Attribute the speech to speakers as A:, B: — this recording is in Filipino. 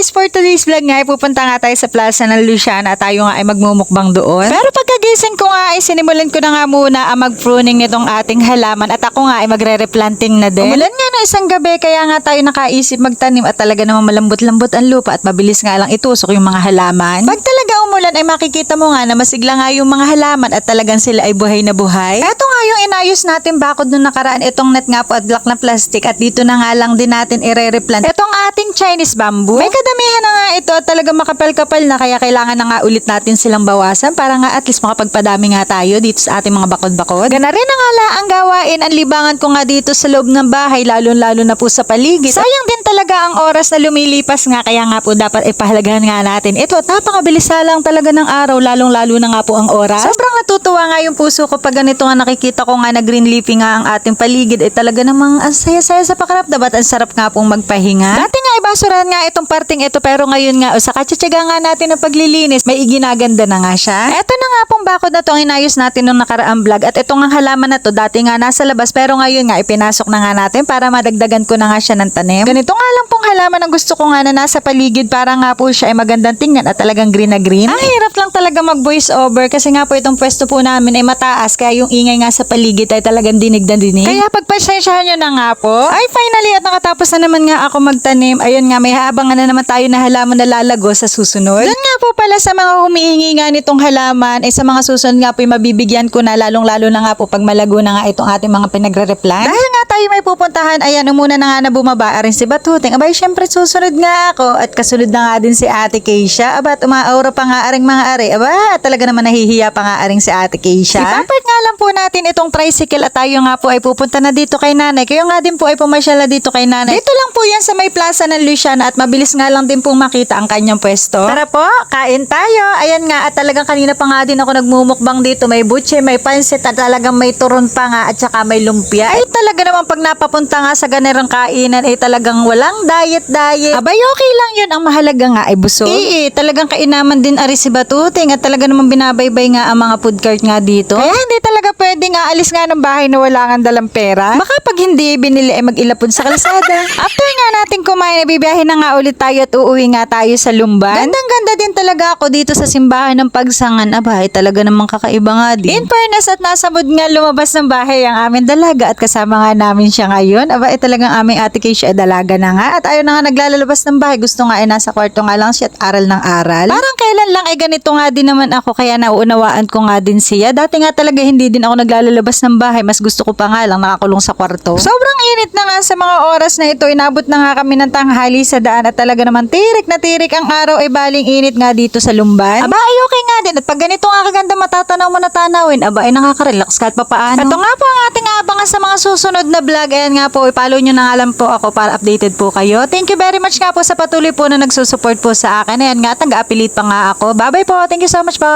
A: guys, for today's vlog nga, pupunta nga tayo sa Plaza ng Luciana at tayo nga ay magmumukbang doon. Pero pagkagising ko nga ay sinimulan ko na nga muna ang mag-pruning nitong ating halaman at ako nga ay magre-replanting na din. Umulan nga na isang gabi kaya nga tayo nakaisip magtanim at talaga naman malambot-lambot ang lupa at mabilis nga lang itusok yung mga halaman. Pag talaga umulan ay makikita mo nga na masigla nga yung mga halaman at talagang sila ay buhay na buhay. Eto nga yung inayos natin bakod nung nakaraan, itong net nga po at block na plastic at dito na nga lang din natin i-replant itong ating Chinese bamboo. May kadamihan na nga ito at talagang makapal-kapal na kaya kailangan na nga ulit natin silang bawasan para nga at least makapagpadami nga tayo dito sa ating mga bakod-bakod. Gana rin na nga la ang gawain, ang libangan ko nga dito sa loob ng bahay lalo-lalo na po sa paligid. Sayang din talaga ang oras na lumilipas nga kaya nga po dapat ipahalagahan nga natin. Ito at napakabilis lang talaga ng araw lalong-lalo na nga po ang oras. Sobrang natutuwa nga yung puso ko pag ganito nga nakikita ko nga na green leafy nga ang ating paligid ay talaga namang ang saya-saya sa pakiramdam at ang sarap nga pong magpahinga. Dati nga ibasurahan nga itong parting ito pero ngayon nga sa katsatsaga nga natin ng paglilinis may iginaganda na nga siya. Eto na nga pong bakod na to ang inayos natin nung nakaraang vlog at itong ang halaman na to dati nga nasa labas pero ngayon nga ipinasok na nga natin para madagdagan ko na nga siya ng tanim. Ganito nga lang pong halaman ang gusto ko nga na nasa paligid para nga po siya ay magandang tingnan at talagang green na green. Ang hirap lang talaga mag voice over kasi nga po itong pwesto po namin ay mataas kaya yung ingay nga sa paligid ay talagang dinig na dinig. Kaya pagpasensyahan nyo na nga po. Ay finally at nakatapos na naman nga ako magtanim. Ayun nga may haabangan na naman tayo na halaman na lalago sa susunod. Doon nga po pala sa mga humihingi nga nitong halaman sa mga susunod nga po ay mabibigyan ko na lalong-lalo na nga po pag malago na nga itong ating mga pinagre-replant. Dahil nga tayo may pupuntahan, ayan, umuna na nga na bumaba rin si Batuting. Abay, syempre susunod nga ako at kasunod na nga din si Ate Keisha. Aba, at umaura pa nga aring mga ari. Aba, talaga naman nahihiya pa nga aring si Ate Keisha. Ipapart nga lang po natin itong tricycle at tayo nga po ay pupunta na dito kay nanay. Kayo nga din po ay pumasyala dito kay nanay. Dito lang po yan sa may plaza ng Luciana at mabilis nga lang din pong makita ang kanyang pwesto. Tara po, kain tayo. Ayan nga at talagang kanina pa nga din ako nagmumukbang dito. May butche, may pansit at talagang may turon pa nga at saka may lumpia. Ay talaga naman pag napapunta nga sa ganirang kainan ay talagang walang diet. Abay okay lang yun. Ang mahalaga nga ay busog. Talagang kainaman din ari si Batuting at talaga naman binabaybay nga ang mga food cart nga dito. Kaya hindi talaga pwedeng aalis nga ng bahay na wala nga dalang pera. Baka pag hindi binili ay mag-ilapon sa kalsada. After nga natin kumain, bibiyahin na nga ulit tayo at uuwi nga tayo sa Lumban. Gandang-ganda din talaga ako dito sa simbahan ng Pagsangan. Aba, ay talaga namang kakaiba nga din. In fairness at nasa mood nga lumabas ng bahay ang aming dalaga at kasama nga namin siya ngayon. Aba, ay talagang aming Ate Keisha ay dalaga na nga at ayaw na nga naglalabas ng bahay. Gusto nga ay nasa kwarto nga lang siya at aral ng aral. Parang kailan lang ay ganito nga din naman ako kaya nauunawaan ko nga din siya. Dati nga talaga hindi din ako naglalabas ng bahay. Mas gusto ko pa nga lang nakakulong sa kwarto. Sobrang init na nga sa mga oras na ito. Inabot na nga kami ng tanghali sa daan at talaga naman tirik na tirik ang araw ay baling init nga dito sa Lumban. Aba ay okay nga din at pag ganito nga kaganda matatanaw mo na tanawin, aba ay nakaka-relax kahit papaano. Ito nga po ang ating abangan sa mga susunod na vlog. Ayan nga po, i-follow nyo na nga lang po ako para updated po kayo. Thank you very much nga po sa patuloy po na nagsusupport po sa akin. Ayan nga, taga-affiliate pa nga ako. Bye bye po. Thank you so much po.